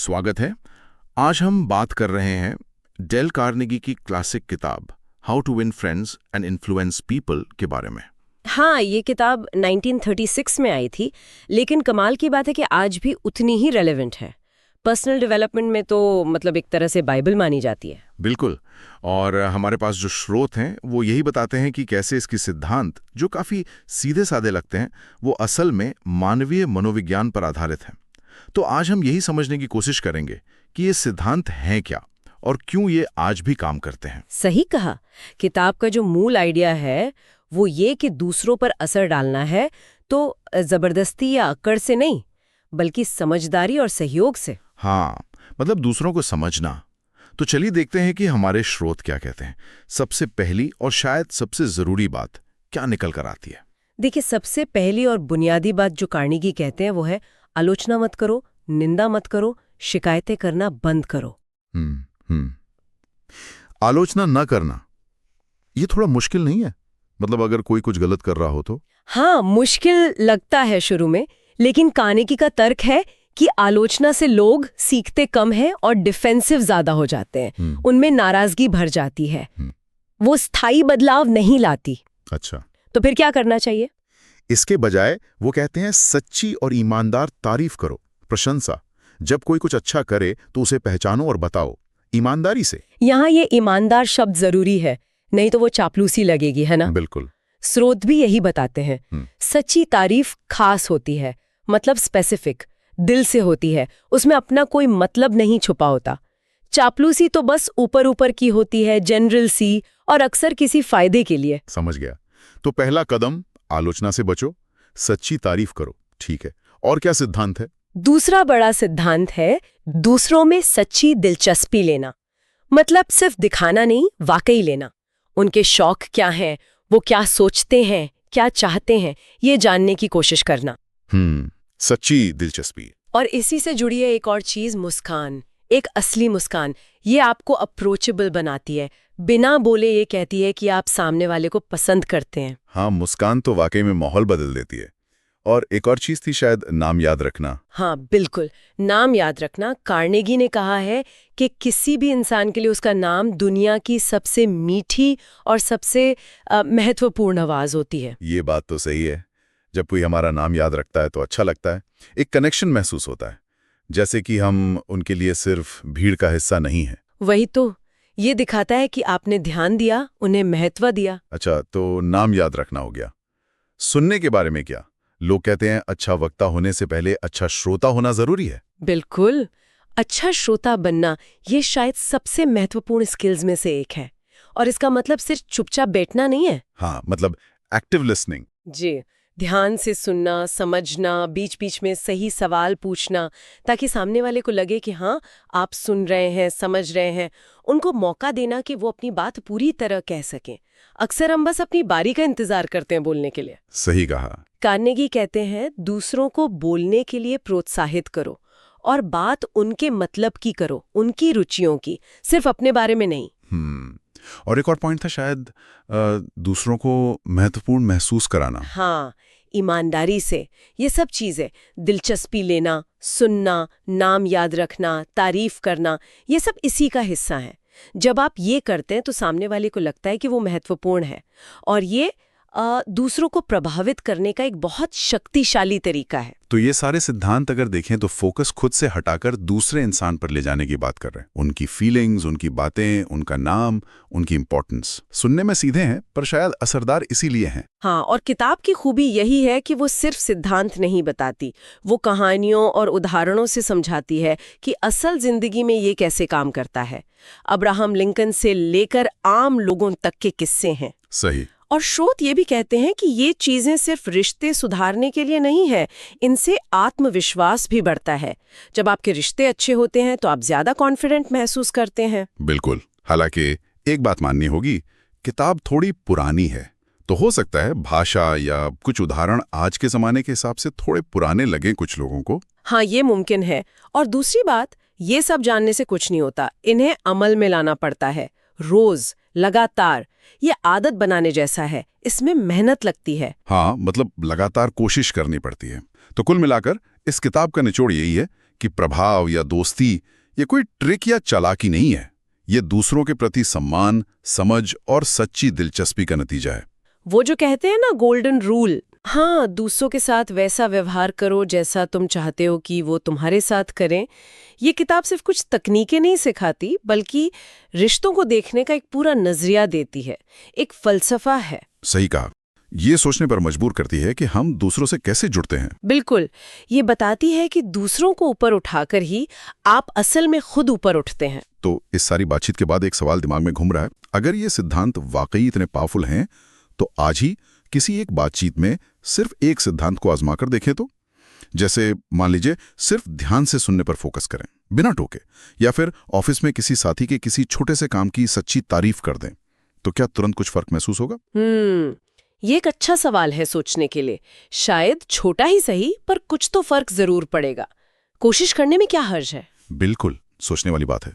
स्वागत है। आज हम बात कर रहे हैं डेल कार्नेगी की क्लासिक किताब how to win friends and influence people के बारे में। हाँ, ये किताब 1936 में आई थी, लेकिन कमाल की बात है कि आज भी उतनी ही रेलेवेंट है। पर्सनल डेवलपमेंट में तो मतलब एक तरह से बाइबल मानी जाती है। बिल्कुल। और हमारे पास जो स्रोत हैं वो यही बताते हैं कि कैसे इसकी सिद्धांत, जो काफ़ी सीधे साधे लगते हैं, वो असल में मानवीय मनोविज्ञान पर आधारित हैं। तो आज हम यही समझने की कोशिश करेंगे कि ये सिद्धांत हैं क्या और क्यों ये आज भी काम करते हैं। सही कहा। किताब का जो मूल आइडिया है वो ये कि दूसरों पर असर डालना है तो जबरदस्ती या अक्कड़ से नहीं, बल्कि समझदारी और सहयोग से। हाँ, मतलब दूसरों को समझना। तो चलिए देखते हैं कि हमारे स्रोत क्या कहते हैं। सबसे पहली और शायद सबसे जरूरी बात क्या निकल कर आती है? देखिए, सबसे पहली और बुनियादी बात जो कार्नेगी कहते हैं वो है आलोचना मत करो, निंदा मत करो, शिकायतें करना बंद करो। आलोचना न करना, ये थोड़ा मुश्किल नहीं है? मतलब अगर कोई कुछ गलत कर रहा हो तो? हाँ, मुश्किल लगता है शुरू में, लेकिन कार्नेगी का तर्क है कि आलोचना से लोग सीखते कम हैं और डिफेंसिव ज्यादा हो जाते हैं। उनमें नाराजगी भर जाती है। वो स्थायी बदलाव नहीं लाती। अच्छा, तो फिर क्या करना चाहिए? इसके बजाय वो कहते हैं सच्ची और ईमानदार तारीफ करो, प्रशंसा। जब कोई कुछ अच्छा करे तो उसे पहचानो और बताओ, ईमानदारी से। यहाँ ये ईमानदार शब्द जरूरी है, नहीं तो वो चापलूसी लगेगी, है ना? बिल्कुल। स्रोत भी यही बताते हैं। सच्ची तारीफ खास होती है, मतलब स्पेसिफिक, दिल से होती है, उसमें अपना कोई मतलब नहीं छुपा होता। चापलूसी तो बस ऊपर ऊपर की होती है, जनरल सी, और अक्सर किसी फायदे के लिए। समझ गया। तो पहला कदम आलोचना से बचो, सच्ची तारीफ करो, ठीक है। और क्या सिद्धांत है? दूसरा बड़ा सिद्धांत है दूसरों में सच्ची दिलचस्पी लेना। मतलब सिर्फ दिखाना नहीं, वाकई लेना। उनके शौक क्या हैं, वो क्या सोचते हैं, क्या चाहते हैं, ये जानने की कोशिश करना। सच्ची दिलचस्पी। और इसी से जुड़ी है एक और चीज, मुस्कान। एक असली मुस्कान। ये आपको अप्रोचेबल बनाती है, बिना बोले ये कहती है कि आप सामने वाले को पसंद करते हैं। हाँ, मुस्कान तो वाकई में माहौल बदल देती है। और एक और चीज थी शायद, नाम याद रखना। हाँ बिल्कुल, नाम याद रखना। कार्नेगी ने कहा है कि किसी भी इंसान के लिए उसका नाम दुनिया की सबसे मीठी और सबसे महत्वपूर्ण आवाज होती है। ये बात तो सही है। जब कोई हमारा नाम याद रखता है तो अच्छा लगता है, एक कनेक्शन महसूस होता है, जैसे कि हम उनके लिए सिर्फ भीड़ का हिस्सा नहीं है। वही तो, ये दिखाता है कि आपने ध्यान दिया, उन्हें महत्व दिया। अच्छा, तो नाम याद रखना हो गया। सुनने के बारे में क्या? लोग कहते हैं अच्छा वक्ता होने से पहले अच्छा श्रोता होना जरूरी है। बिल्कुल, अच्छा श्रोता बनना ये शायद सबसे महत्वपूर्ण स्किल्स में से एक है। और इसका मतलब सिर्फ चुपचाप बैठना नहीं है। हाँ, मतलब एक्टिव लिसनिंग। जी, ध्यान से सुनना, समझना, बीच बीच में सही सवाल पूछना, ताकि सामने वाले को लगे कि हाँ, आप सुन रहे हैं, समझ रहे हैं। उनको मौका देना कि वो अपनी बात पूरी तरह कह सकें। अक्सर हम बस अपनी बारी का इंतजार करते हैं बोलने के लिए। सही कहा। कार्नेगी कहते हैं दूसरों को बोलने के लिए प्रोत्साहित करो, और बात उनके मतलब की करो, उनकी रुचियों की, सिर्फ अपने बारे में नहीं। और एक और पॉइंट था शायद, दूसरों को महत्वपूर्ण महसूस कराना। हाँ, ईमानदारी से। ये सब चीजें, दिलचस्पी लेना, सुनना, नाम याद रखना, तारीफ करना, ये सब इसी का हिस्सा है। जब आप ये करते हैं तो सामने वाले को लगता है कि वो महत्वपूर्ण है, और ये दूसरों को प्रभावित करने का एक बहुत शक्तिशाली तरीका है। तो ये सारे सिद्धांत अगर देखें तो फोकस खुद से हटाकर दूसरे इंसान पर ले जाने की बात कर रहे हैं। उनकी फीलिंग्स, उनकी बातें, उनका नाम, उनकी इंपॉर्टेंस। सुनने में सीधे हैं पर शायद असरदार इसीलिए हैं। हाँ, और किताब की खूबी यही है कि वो सिर्फ सिद्धांत नहीं बताती, वो कहानियों और उदाहरणों से समझाती है कि असल जिंदगी में ये कैसे काम करता है। अब्राहम लिंकन से लेकर आम लोगों तक के किस्से हैं। सही। और स्रोत ये भी कहते हैं कि ये चीजें सिर्फ रिश्ते सुधारने के लिए नहीं है, इनसे आत्मविश्वास भी बढ़ता है। जब आपके रिश्ते अच्छे होते हैं तो आप ज्यादा कॉन्फिडेंट महसूस करते हैं। बिल्कुल। हालांकि एक बात माननी होगी, किताब थोड़ी पुरानी है, तो हो सकता है भाषा या कुछ उदाहरण आज के जमाने के हिसाब से थोड़े पुराने लगे कुछ लोगों को। हाँ, ये मुमकिन है। और दूसरी बात, ये सब जानने से कुछ नहीं होता, इन्हें अमल में लाना पड़ता है, रोज, लगातार। ये आदत बनाने जैसा है, इसमें मेहनत लगती है। हाँ, मतलब लगातार कोशिश करनी पड़ती है। तो कुल मिलाकर इस किताब का निचोड़ यही है कि प्रभाव या दोस्ती ये कोई ट्रिक या चालाकी नहीं है। ये दूसरों के प्रति सम्मान, समझ और सच्ची दिलचस्पी का नतीजा है। वो जो कहते हैं ना गोल्डन रूल, हाँ, दूसरों के साथ वैसा व्यवहार करो जैसा तुम चाहते हो कि वो तुम्हारे साथ करें। ये किताब सिर्फ कुछ तकनीकें नहीं सिखाती, बल्कि रिश्तों को देखने का एक पूरा नजरिया देती है, एक फलसफा है। सही कहा। ये सोचने पर मजबूर करती है कि हम दूसरों से कैसे जुड़ते हैं। बिल्कुल, ये बताती है कि दूसरों को ऊपर उठाकर ही आप असल में खुद ऊपर उठते हैं। तो इस सारी बातचीत के बाद एक सवाल दिमाग में घूम रहा है, अगर ये सिद्धांत वाकई इतने पावरफुल हैं, तो आज ही किसी एक बातचीत में सिर्फ एक सिद्धांत को आजमा कर देखें तो? जैसे मान लीजिए सिर्फ ध्यान से सुनने पर फोकस करें, बिना टोके, या फिर ऑफिस में किसी साथी के किसी छोटे से काम की सच्ची तारीफ कर दें, तो क्या तुरंत कुछ फर्क महसूस होगा? ये एक अच्छा सवाल है सोचने के लिए। शायद छोटा ही सही, पर कुछ तो फर्क जरूर पड़ेगा। कोशिश करने में क्या हर्ज है? बिल्कुल, सोचने वाली बात है।